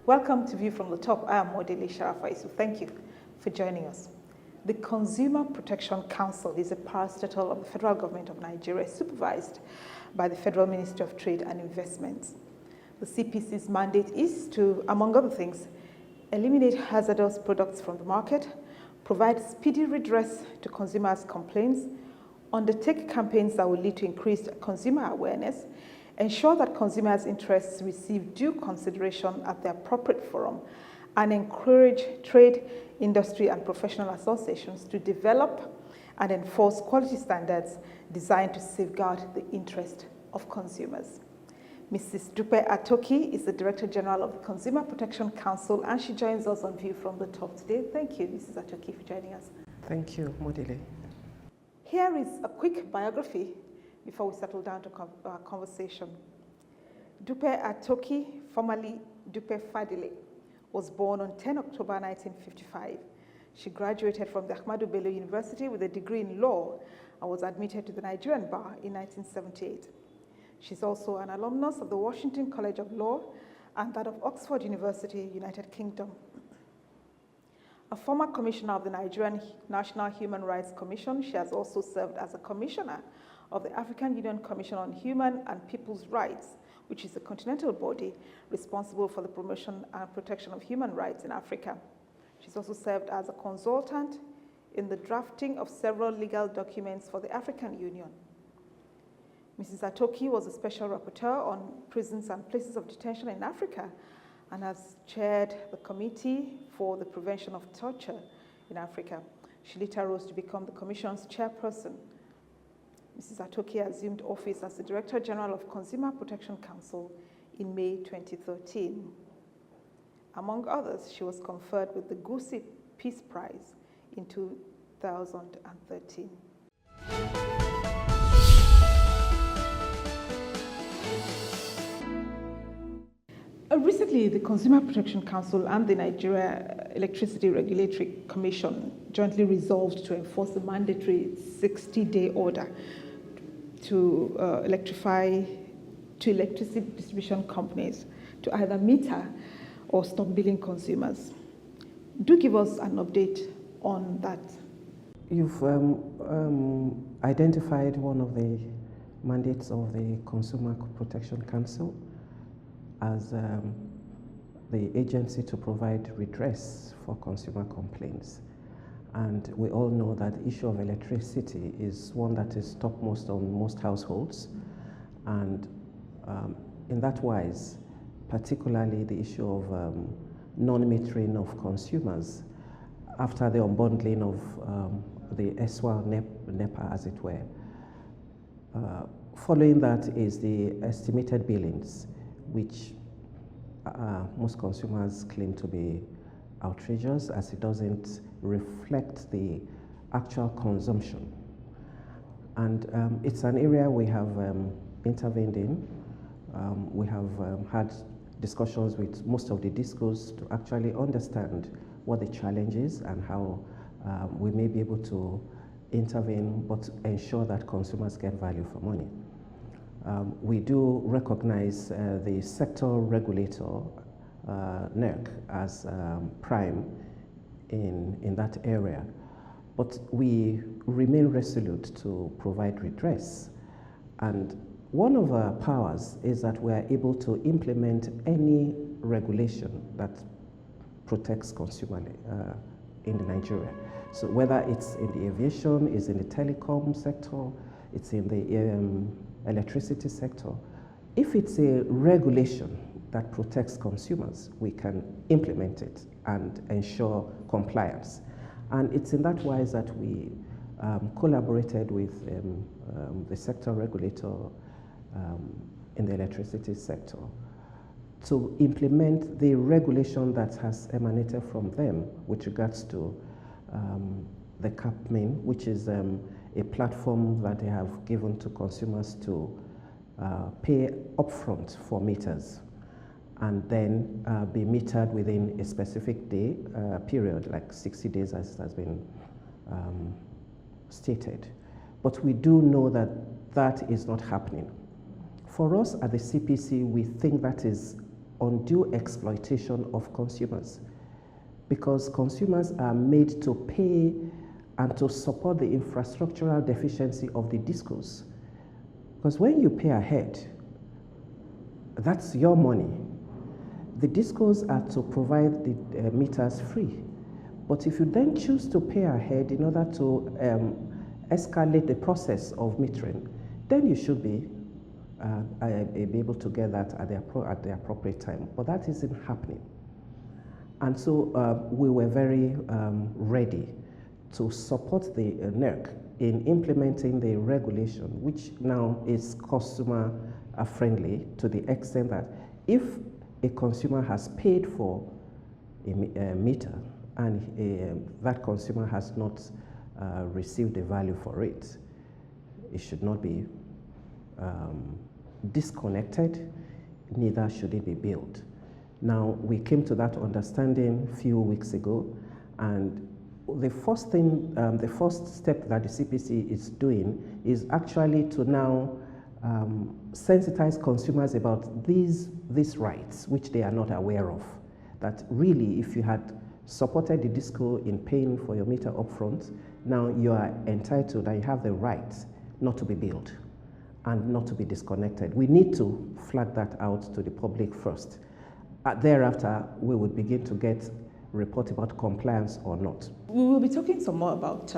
Welcome to View from the Top. I am Modele Sharafaisu. Thank you for joining us. The Consumer Protection Council is a parastatal of the federal government of Nigeria, supervised by the Federal Ministry of Trade and Investments. The CPC's mandate is to, among other things, eliminate hazardous products from the market, provide speedy redress to consumers' complaints, undertake campaigns that will lead to increased consumer awareness, ensure that consumers' interests receive due consideration at the appropriate forum, and encourage trade, industry, and professional associations to develop and enforce quality standards designed to safeguard the interest of consumers. Mrs. Dupe Atoki is the Director General of the Consumer Protection Council, and she joins us on View from the Top today. Thank you, Mrs. Atoki, for joining us. Thank you, Modele. Here is a quick biography before we settle down to our conversation. Dupe Atoki, formerly Dupe Fadile, was born on 10 October 1955. She graduated from the Ahmadu Bello University with a degree in law and was admitted to the Nigerian bar in 1978. She's also an alumnus of the Washington College of Law and that of Oxford University, United Kingdom. A former commissioner of the Nigerian National Human Rights Commission, she has also served as a commissioner of the African Union Commission on Human and People's Rights, which is a continental body responsible for the promotion and protection of human rights in Africa. She's also served as a consultant in the drafting of several legal documents for the African Union. Mrs. Atoki was a special rapporteur on prisons and places of detention in Africa and has chaired the Committee for the Prevention of Torture in Africa. She later rose to become the Commission's chairperson. Mrs. Atoki assumed office as the Director General of Consumer Protection Council in May 2013. Among others, she was conferred with the Gusi Peace Prize in 2013. Recently, the Consumer Protection Council and the Nigeria Electricity Regulatory Commission jointly resolved to enforce the mandatory 60-day order to electricity distribution companies to either meter or stop billing consumers. Do give us an update on that. You've identified one of the mandates of the Consumer Protection Council as the agency to provide redress for consumer complaints. And we all know that the issue of electricity is one that is topmost on most households. And in that wise, particularly the issue of non-metering of consumers after the unbundling of the ESWA NEPA, as it were. Following that is the estimated billings, which most consumers claim to be outrageous as it doesn't reflect the actual consumption. And it's an area we have intervened in. We have had discussions with most of the discos to actually understand what the challenge is and how we may be able to intervene but ensure that consumers get value for money. We do recognize the sector regulator, NERC, as prime in that area, but we remain resolute to provide redress. And one of our powers is that we are able to implement any regulation that protects consumer in Nigeria. So whether it's in the aviation, it's in the telecom sector, it's in the electricity sector, if it's a regulation that protects consumers, we can implement it and ensure compliance. And it's in that wise that we collaborated with the sector regulator in the electricity sector to implement the regulation that has emanated from them with regards to the CAPMIN, which is a platform that they have given to consumers to pay upfront for meters and then be metered within a specific day period, like 60 days as has been stated. But we do know that that is not happening. For us at the CPC, we think that is undue exploitation of consumers, because consumers are made to pay and to support the infrastructural deficiency of the discos. Because when you pay ahead, that's your money. The discos are to provide the meters free. But if you then choose to pay ahead in order to escalate the process of metering, then you should be able to get that at the appropriate time. But that isn't happening. And so we were very ready to support the NERC in implementing the regulation, which now is customer friendly to the extent that if a consumer has paid for a meter and that consumer has not received a value for it, it should not be disconnected, neither should it be billed. Now, we came to that understanding a few weeks ago, and the first step that the CPC is doing is actually to now sensitize consumers about these rights, which they are not aware of. That really, if you had supported the disco in paying for your meter upfront, now you are entitled and you have the right not to be billed and not to be disconnected. We need to flag that out to the public first. Thereafter, we would begin to get report about compliance or not. We will be talking some more about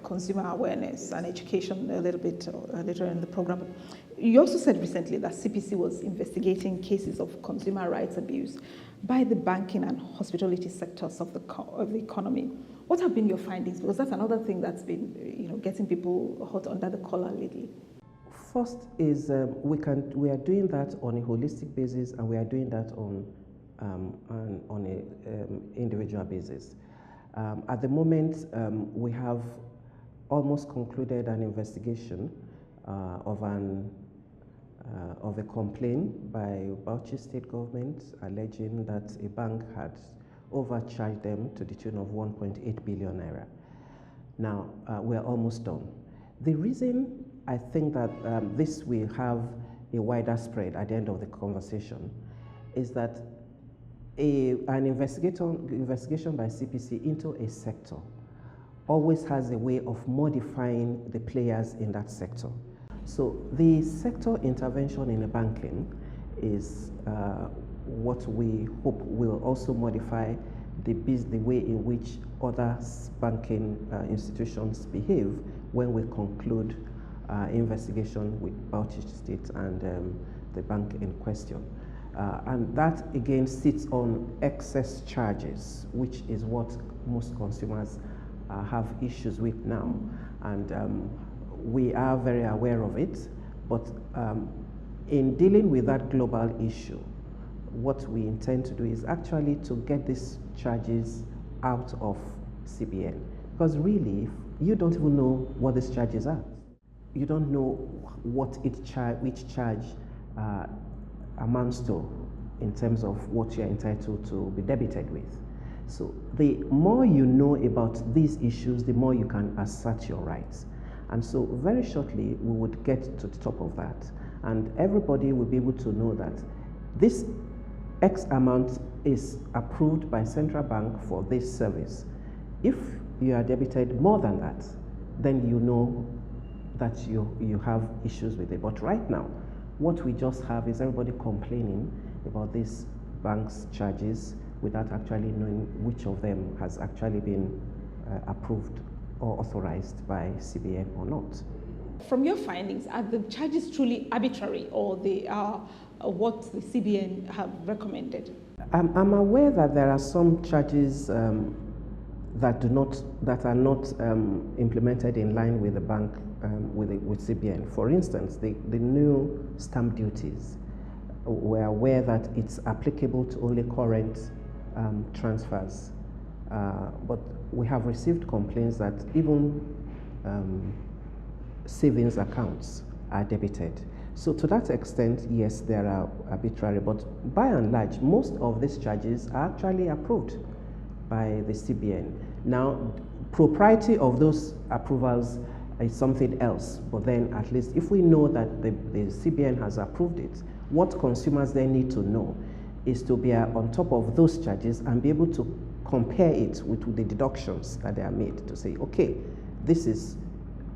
consumer awareness and education a little bit later in the program. You also said recently that CPC was investigating cases of consumer rights abuse by the banking and hospitality sectors of the economy. What have been your findings? Because that's another thing that's been, getting people hot under the collar lately. First is we are doing that on a holistic basis, and we are doing that on an individual basis. At the moment, we have almost concluded an investigation of a complaint by Bauchi State Government alleging that a bank had overcharged them to the tune of 1.8 billion naira. Now, we're almost done. The reason I think that this will have a wider spread at the end of the conversation is that an investigation by CPC into a sector always has a way of modifying the players in that sector. So the sector intervention in the banking is what we hope will also modify the way in which other banking institutions behave when we conclude investigation with Bauchi State and the bank in question. And that again sits on excess charges, which is what most consumers have issues with now. And we are very aware of it, but in dealing with that global issue, what we intend to do is actually to get these charges out of CBN. Because really, you don't even know what these charges are. You don't know what each charge amounts to in terms of what you're entitled to be debited with. So the more you know about these issues, the more you can assert your rights. And so very shortly, we would get to the top of that. And everybody will be able to know that this X amount is approved by Central Bank for this service. If you are debited more than that, then you know that you have issues with it. But right now, what we just have is everybody complaining about these bank's charges without actually knowing which of them has actually been approved or authorized by CBN or not. From your findings, are the charges truly arbitrary, or they are what the CBN have recommended? I'm aware that there are some charges that are not implemented in line with the bank with CBN. For instance, the new stamp duties. We're aware that it's applicable to only current transfers, but we have received complaints that even savings accounts are debited. So to that extent, yes, there are arbitrary, but by and large, most of these charges are actually approved by the CBN. Now, propriety of those approvals is something else, but then at least if we know that the CBN has approved it, what consumers then need to know is to be on top of those charges and be able to compare it with the deductions that they are made to say, okay, this is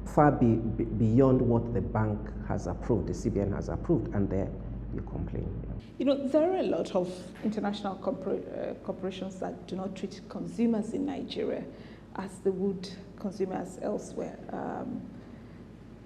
far beyond what the bank has approved, the CBN has approved, and there you complain. You know, there are a lot of international corporations that do not treat consumers in Nigeria as they would consumers elsewhere,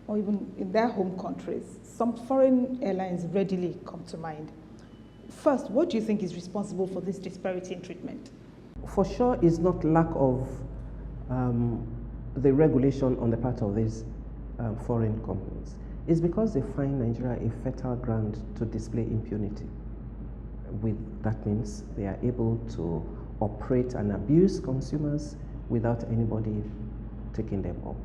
or even in their home countries. Some foreign airlines readily come to mind. First, what do you think is responsible for this disparity in treatment? For sure, it's not lack of the regulation on the part of these foreign companies. It's because they find Nigeria a fertile ground to display impunity. That means they are able to operate and abuse consumers without anybody taking them up.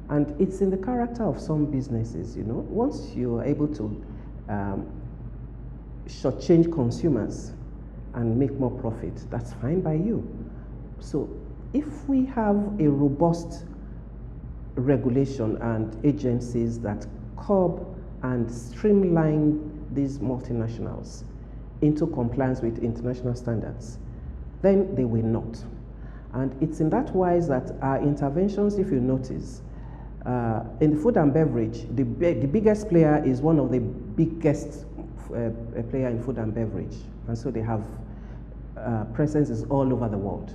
And it's in the character of some businesses, you know, once you are able to shortchange consumers and make more profit, that's fine by you. So if we have a robust regulation and agencies that curb and streamline these multinationals into compliance with international standards, then they will not. And it's in that wise that our interventions, if you notice, in the food and beverage, the biggest player is one of the biggest player in food and beverage. And so they have presences all over the world.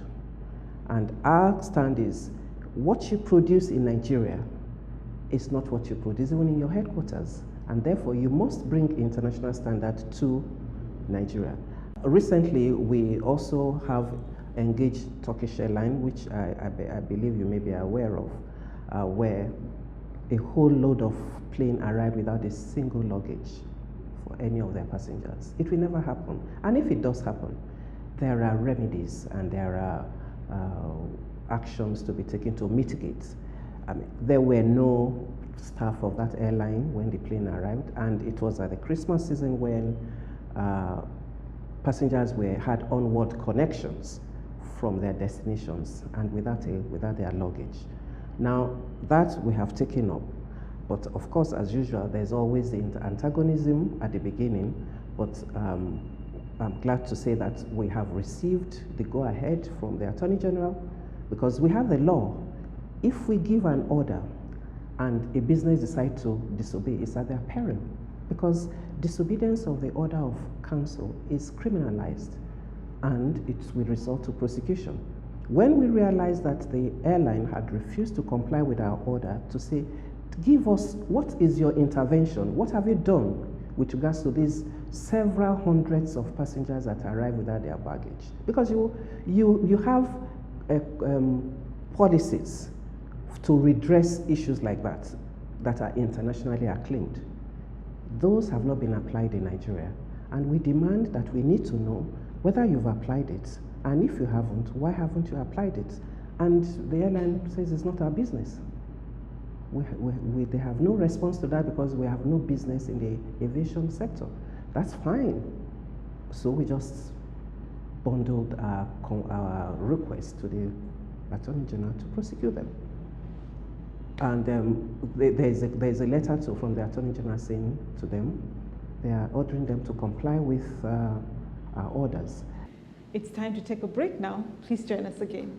And our stand is, what you produce in Nigeria is not what you produce even in your headquarters. And therefore, you must bring international standard to Nigeria. Recently, we also have engaged Turkish Airlines, which I believe you may be aware of, where a whole load of plane arrived without a single luggage for any of their passengers. It will never happen. And if it does happen, there are remedies and there are actions to be taken to mitigate. I mean, there were no staff of that airline when the plane arrived, and it was at the Christmas season when passengers had onward connections from their destinations and without their luggage. Now, that we have taken up, but of course, as usual, there's always the antagonism at the beginning, but I'm glad to say that we have received the go-ahead from the Attorney General, because we have the law. If we give an order and a business decides to disobey, it's at their peril, because disobedience of the order of council is criminalized and it will result to prosecution. When we realized that the airline had refused to comply with our order to say, give us, what is your intervention? What have you done with regards to these several hundreds of passengers that arrive without their baggage? Because you have policies to redress issues like that are internationally acclaimed. Those have not been applied in Nigeria, and we demand that we need to know whether you've applied it, and if you haven't, why haven't you applied it? And the airline says it's not our business. They have no response to that because we have no business in the aviation sector. That's fine. So we just bundled our request to the Attorney General to prosecute them. And there's a letter from the Attorney General saying to them, they are ordering them to comply with our orders. It's time to take a break now. Please join us again.